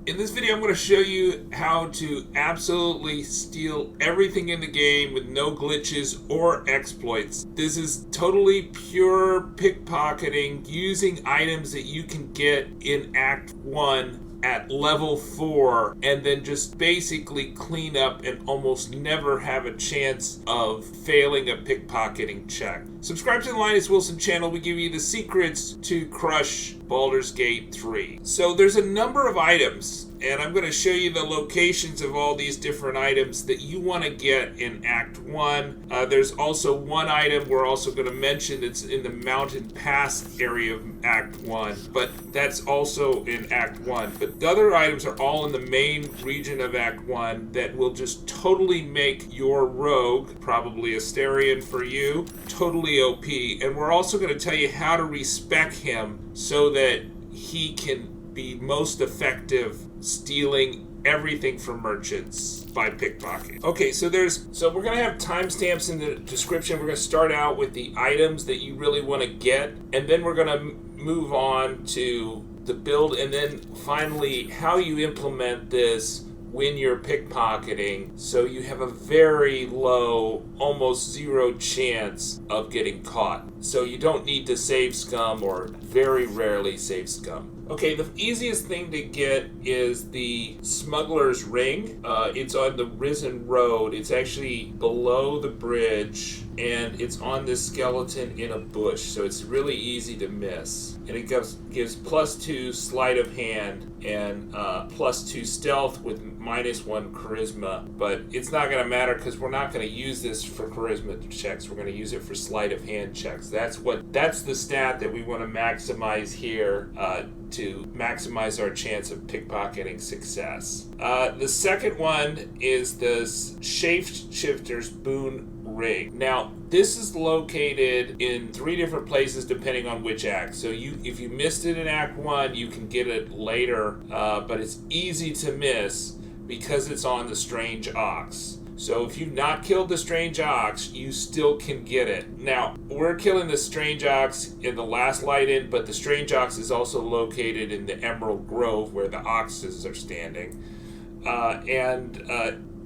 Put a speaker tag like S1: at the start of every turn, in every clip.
S1: In this video, I'm going to show you how to absolutely steal everything in the game with no glitches or exploits. This is totally pure pickpocketing using items that you can get in Act 1 at level 4 and then just basically clean up and almost never have a chance of failing a pickpocketing check. Subscribe to the Linus Wilson channel. We give you the secrets to crush Baldur's Gate 3. So there's a number of items, and I'm going to show you the locations of all these different items that you want to get in Act 1. There's also one item we're also going to mention that's in the Mountain Pass area of Act 1, but that's also in Act 1. But the other items are all in the main region of Act 1 that will just totally make your rogue, probably Asterion for you, totally OP. And we're also going to tell you how to respec him so that he can be most effective stealing everything from merchants by pickpocketing. Okay, so we're going to have timestamps in the description. We're going to start out with the items that you really want to get, and then we're going to move on to the build, and then finally how you implement this when you're pickpocketing so you have a very low, almost zero chance of getting caught. So you don't need to save scum or very rarely save scum. Okay, the easiest thing to get is the Smuggler's Ring. It's on the Risen Road. It's actually below the bridge, and it's on this skeleton in a bush, so it's really easy to miss. And it gives +2 sleight of hand and +2 stealth with -1 charisma. But it's not going to matter because we're not going to use this for charisma checks. We're going to use it for sleight of hand checks. That's the stat that we want to maximize here to maximize our chance of pickpocketing success. The second one is the Shapeshifters Boon Ring. Now, this is located in 3 different places depending on which act. So if you missed it in Act 1, you can get it later, but it's easy to miss because it's on the Strange Ox. So if you've not killed the Strange Ox, you still can get it. Now, we're killing the Strange Ox in the last light in, but the Strange Ox is also located in the Emerald Grove where the oxes are standing.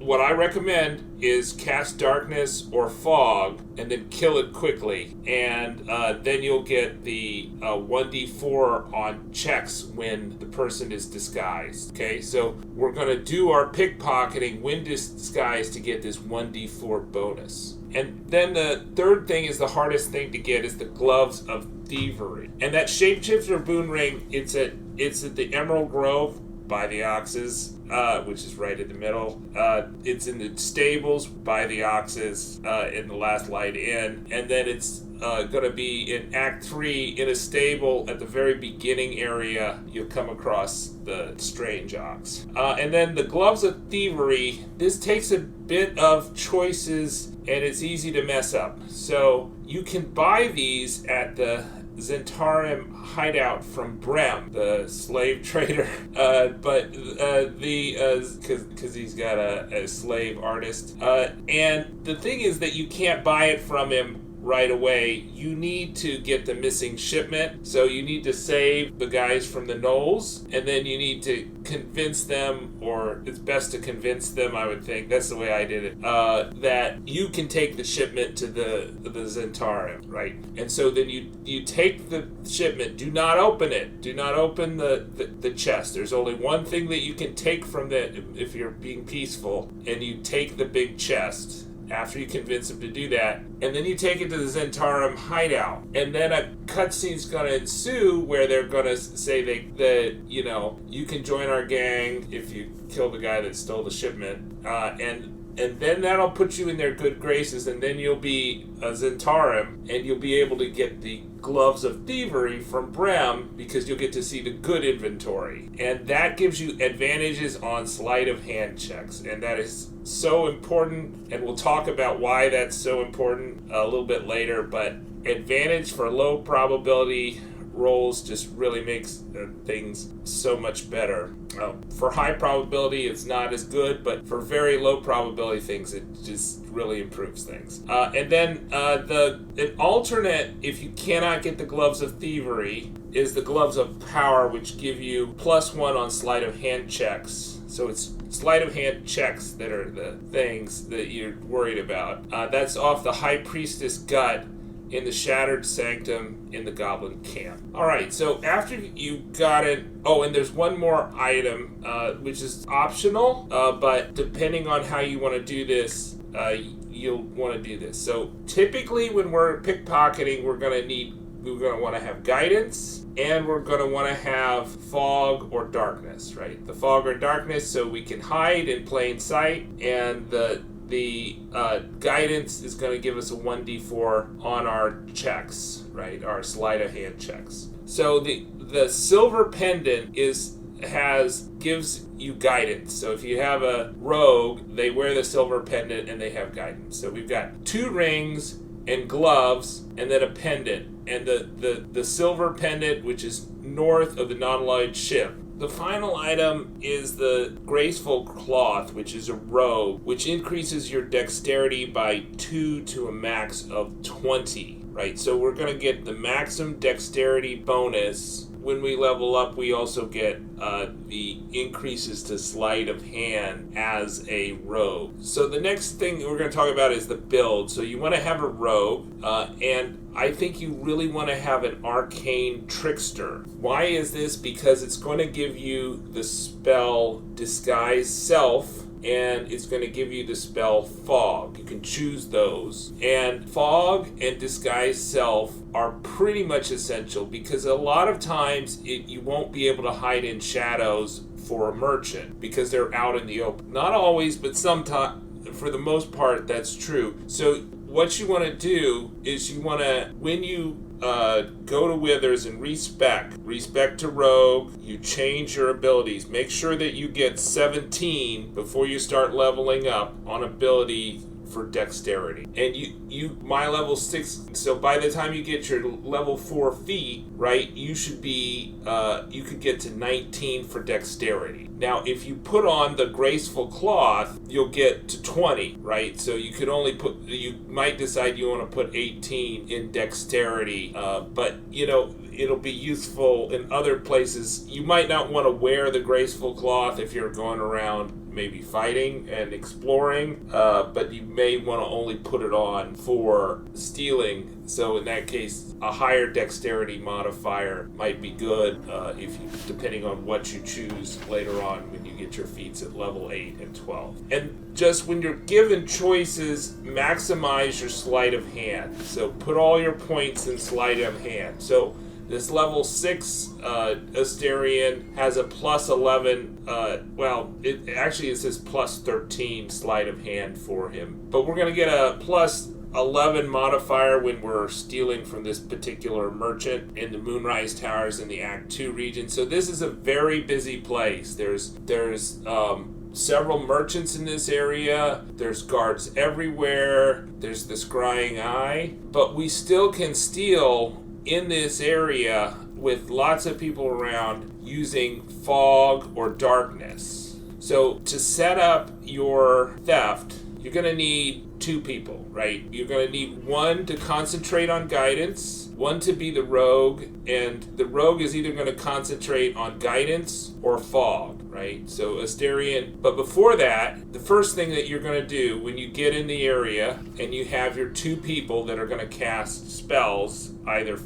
S1: What I recommend is cast Darkness or Fog and then kill it quickly. And then you'll get the 1d4 on checks when the person is disguised. Okay, so we're going to do our pickpocketing when disguised to get this 1d4 bonus. And then the third thing is the hardest thing to get is the Gloves of Thievery. And that Shapeshifter Boon Ring, it's at the Emerald Grove by the Oxes, which is right in the middle. It's in the stables by the Oxes in the last light in. And then it's going to be in Act 3 in a stable at the very beginning area. You'll come across the Strange Ox. And then the Gloves of Thievery, this takes a bit of choices and it's easy to mess up. So you can buy these at the Zentarim hideout from Brem, the slave trader, because he's got a slave artist. And the thing is that you can't buy it from him right away. You need to get the missing shipment. So you need to save the guys from the Knolls, and then you need to convince them, or it's best to convince them, I would think, that's the way I did it, that you can take the shipment to the Zentarim, right? And so then you take the shipment. Do not open it. Do not open the chest. There's only one thing that you can take from if you're being peaceful, and you take the big chest after you convince them to do that, and then you take it to the Zentarim hideout, and then a cutscene's going to ensue where they're going to say you can join our gang if you kill the guy that stole the shipment, and then that'll put you in their good graces, and then you'll be a Zentarim, and you'll be able to get the Gloves of Thievery from Brem because you'll get to see the good inventory. And that gives you advantages on sleight of hand checks, and that is so important, and we'll talk about why that's so important a little bit later. But advantage for low probability rolls just really makes things so much better. For high probability, it's not as good, but for very low probability things, it just really improves things. And then an alternate, if you cannot get the Gloves of Thievery, is the Gloves of Power, which give you +1 on sleight of hand checks. So it's sleight of hand checks that are the things that you're worried about. That's off the High Priestess Gut in the Shattered Sanctum in the Goblin Camp. Alright, so after you got it... Oh, and there's one more item, which is optional, but depending on how you want to do this, you'll want to do this. So typically when we're pickpocketing, we're going to want to have guidance, and we're going to want to have fog or darkness, right? The fog or darkness so we can hide in plain sight, and the guidance is going to give us a 1d4 on our checks, right? Our sleight of hand checks. So the silver pendant gives you guidance. So if you have a rogue, they wear the silver pendant and they have guidance. So we've got 2 rings and gloves and then a pendant. And the silver pendant, which is north of the Nautiloud ship. The final item is the Graceful Cloth, which is a robe, which increases your dexterity by 2 to a max of 20, right? So we're going to get the maximum dexterity bonus. When we level up, we also get the increases to sleight of hand as a rogue. So the next thing we're going to talk about is the build. So you want to have a rogue, and I think you really want to have an arcane trickster. Why is this? Because it's going to give you the spell Disguise Self, and it's going to give you the spell Fog. You can choose those. And Fog and Disguise Self are pretty much essential because a lot of times you won't be able to hide in shadows for a merchant because they're out in the open. Not always, but sometimes, for the most part, that's true. So what you want to do is you want to, when you go to Withers and respec to Rogue, you change your abilities. Make sure that you get 17 before you start leveling up on ability for dexterity. And you my level 6, so by the time you get your level 4 feet, right, you should be you could get to 19 for dexterity. Now if you put on the Graceful Cloth, you'll get to 20, right? So you could only you might decide you want to put 18 in dexterity, but you know, it'll be useful in other places. You might not want to wear the Graceful Cloth if you're going around maybe fighting and exploring, but you may want to only put it on for stealing. So in that case, a higher dexterity modifier might be good, depending on what you choose later on when you get your feats at level 8 and 12. And just when you're given choices, maximize your sleight of hand. So put all your points in sleight of hand. So this level 6 Asterion has a plus 11, it says plus 13 sleight of hand for him. But we're going to get a plus 11 modifier when we're stealing from this particular merchant in the Moonrise Towers in the Act 2 region. So this is a very busy place. There's several merchants in this area. There's guards everywhere. There's the Scrying Eye. But we still can steal in this area with lots of people around using fog or darkness. So to set up your theft, you're going to need 2 people, right? You're going to need 1 to concentrate on guidance, 1 to be the rogue, and the rogue is either going to concentrate on guidance or fog, right? So Asterion. But before that, the first thing that you're going to do when you get in the area and you have your 2 people that are going to cast spells, either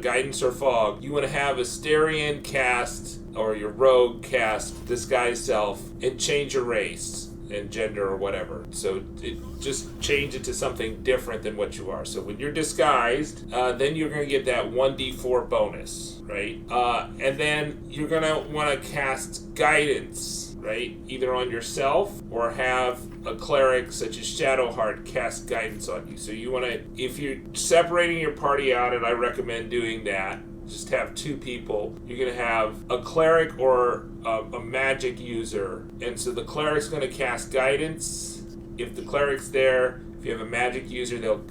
S1: guidance or fog, you want to have Asterion cast, or your rogue cast Disguise Self, and change your race and gender or whatever. So just change it to something different than what you are. So when you're disguised, then you're going to get that 1d4 bonus, right? And then you're going to want to cast guidance, right? Either on yourself or have a cleric such as Shadowheart cast guidance on you. So you want to, if you're separating your party out, and I recommend doing that, just have 2 people. You're going to have a cleric or a magic user. And so the cleric's going to cast guidance. If the cleric's there, If you have a magic user, they'll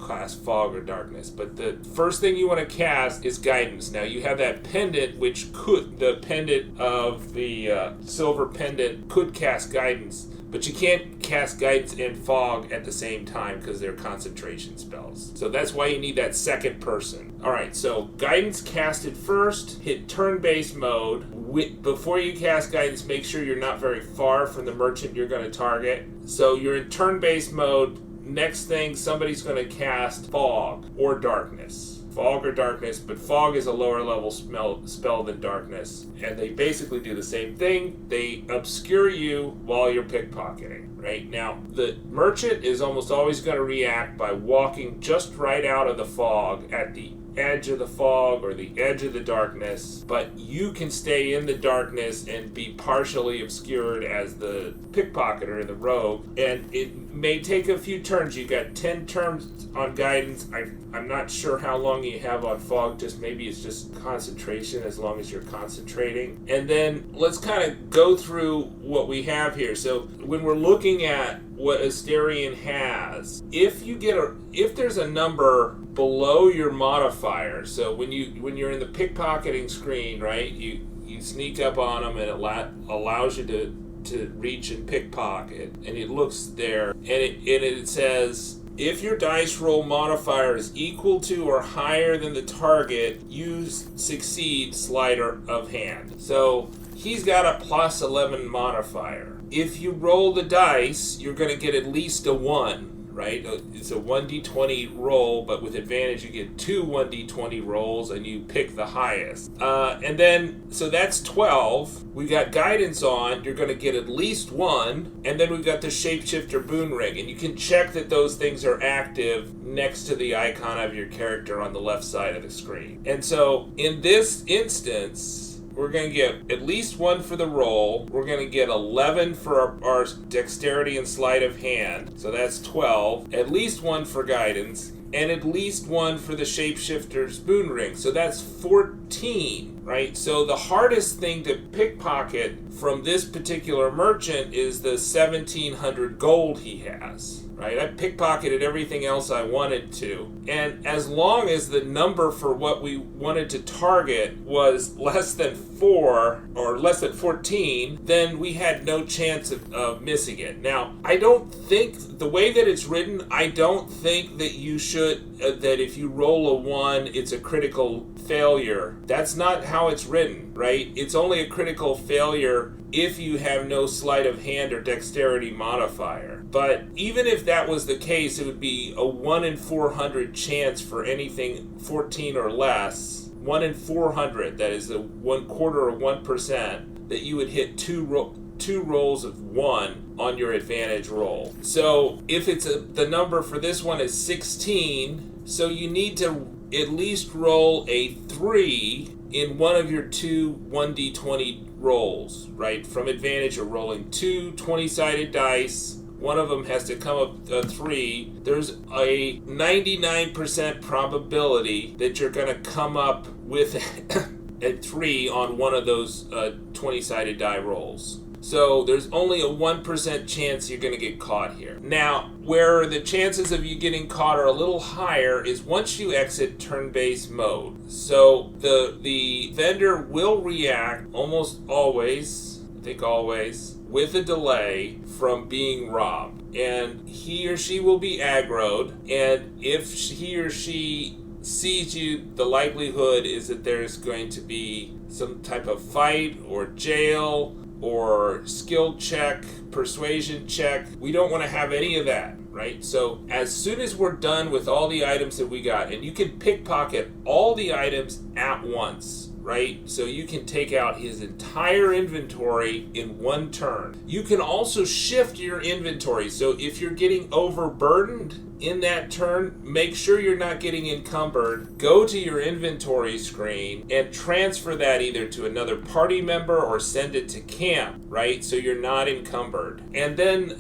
S1: cast fog or darkness. But the first thing you want to cast is guidance. Now, you have that pendant, the pendant of the silver pendant could cast guidance. But you can't cast guidance and fog at the same time because they're concentration spells. So that's why you need that second person. Alright, so guidance casted first, hit turn-based mode. Before you cast guidance, make sure you're not very far from the merchant you're going to target. So you're in turn-based mode. Next thing, somebody's going to cast fog or darkness. Fog or darkness, but fog is a lower level spell than darkness. And they basically do the same thing. They obscure you while you're pickpocketing, right? Now, the merchant is almost always going to react by walking just right out of the fog at the edge of the fog or the edge of the darkness, but you can stay in the darkness and be partially obscured as the pickpocketer, the rogue, and it may take a few turns. You got 10 turns on guidance. I'm not sure how long you have on fog, maybe it's just concentration as long as you're concentrating. And then let's kind of go through what we have here. So when we're looking at what Asterion has, if there's a number below your modifier, so when you're in the pickpocketing screen, right, you sneak up on them and it allows you to reach and pickpocket, and it looks there, and it says, if your dice roll modifier is equal to or higher than the target, you succeed sleight of hand. So he's got a plus 11 modifier. If you roll the dice, you're going to get at least a 1, right? It's a 1d20 roll, but with advantage you get 2 1d20 rolls and you pick the highest. And then, so that's 12. We got guidance on, you're going to get at least 1. And then we've got the Shapeshifter Boon Ring. And you can check that those things are active next to the icon of your character on the left side of the screen. And so in this instance, we're going to get at least 1 for the roll. We're going to get 11 for our dexterity and sleight of hand. So that's 12. At least 1 for guidance. And at least 1 for the Shapeshifter's Boon Ring. So that's 14, right? So the hardest thing to pickpocket from this particular merchant is the 1,700 gold he has. Right? I pickpocketed everything else I wanted to. And as long as the number for what we wanted to target was less than 4 or less than 14, then we had no chance of missing it. Now, I don't think, the way that it's written, I don't think that you should, that if you roll a 1, it's a critical failure. That's not how it's written, right? It's only a critical failure if you have no sleight of hand or dexterity modifier. But even if that was the case, it would be a 1 in 400 chance for anything 14 or less. 1 in 400, that is a 1/4 of 1%, that you would hit two rolls of 1 on your advantage roll. So if the number for this one is 16, so you need to at least roll a 3 in one of your 2 1d20 rolls, right? From advantage, you're rolling 2 20-sided dice. One of them has to come up a 3. There's a 99% probability that you're going to come up with a 3 on one of those 20-sided die rolls. So there's only a 1% chance you're going to get caught here. Now, where the chances of you getting caught are a little higher is once you exit turn-based mode. So the vendor will react almost always, I think always, with a delay from being robbed. And he or she will be aggroed, and if he or she sees you, the likelihood is that there's going to be some type of fight or jail or skill check, persuasion check. We don't want to have any of that, right? So as soon as we're done with all the items that we got, and you can pickpocket all the items at once, right? So you can take out his entire inventory in one turn. You can also shift your inventory. So if you're getting overburdened in that turn, make sure you're not getting encumbered. Go to your inventory screen and transfer that either to another party member or send it to camp, right? So you're not encumbered. And then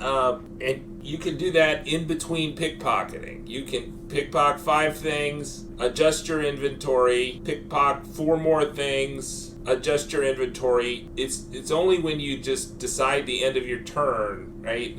S1: and you can do that in between pickpocketing. You can pickpocket 5 things, adjust your inventory, pickpocket 4 more things, adjust your inventory. It's only when you just decide the end of your turn, right,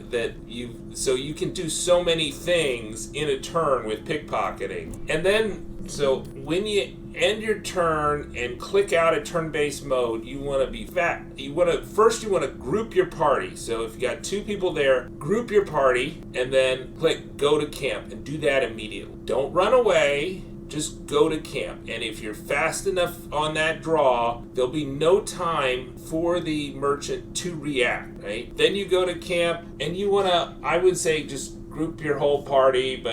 S1: so you can do so many things in a turn with pickpocketing. And then, so when you end your turn and click out of turn-based mode, you want to be first you want to group your party. So if you got 2 people there, group your party and then click go to camp and do that immediately. Don't run away. Just go to camp. And if you're fast enough on that draw, there'll be no time for the merchant to react, right? Then you go to camp and you want to, I would say, just group your whole party,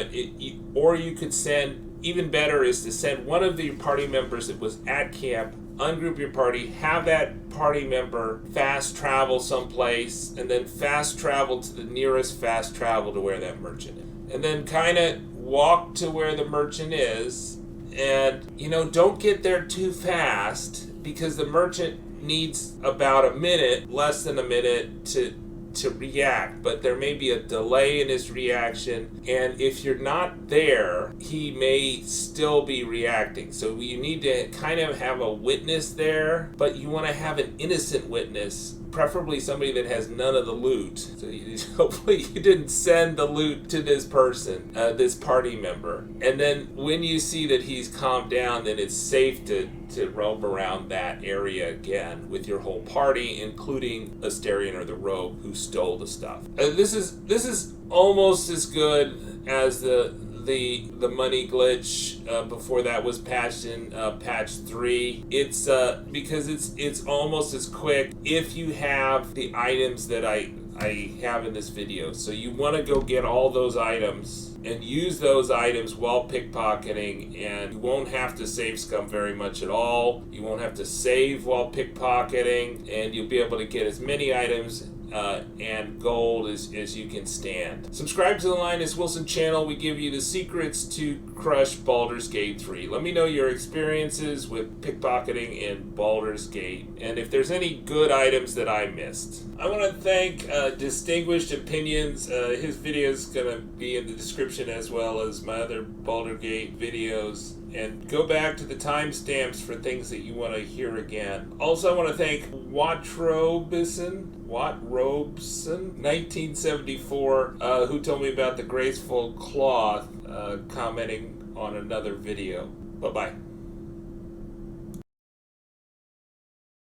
S1: or you could send, even better is to send one of the party members that was at camp, ungroup your party, have that party member fast travel someplace, and then fast travel to the nearest fast travel to where that merchant is. And then kind of walk to where the merchant is, and don't get there too fast, because the merchant needs about a minute, less than a minute, to react, but there may be a delay in his reaction, and if you're not there, he may still be reacting. So you need to kind of have a witness there, but you want to have an innocent witness, preferably somebody that has none of the loot. So hopefully you didn't send the loot to this person, this party member. And then when you see that he's calmed down, then it's safe to roam around that area again with your whole party, including Asterion or the rogue who stole the stuff. This is almost as good as the money glitch before that was patched in patch 3. It's because it's almost as quick if you have the items that I have in this video. So you want to go get all those items and use those items while pickpocketing, and you won't have to save scum very much at all. You won't have to save while pickpocketing, and you'll be able to get as many items and gold as you can stand. Subscribe to the Linus Wilson channel. We give you the secrets to crush Baldur's Gate 3. Let me know your experiences with pickpocketing in Baldur's Gate, and if there's any good items that I missed. I want to thank Distinguished Opinions. His video is going to be in the description, as well as my other Baldur Gate videos. And go back to the timestamps for things that you want to hear again. Also, I want to thank Watrobson, 1974, who told me about the Graceful Cloth, commenting on another video. Bye-bye.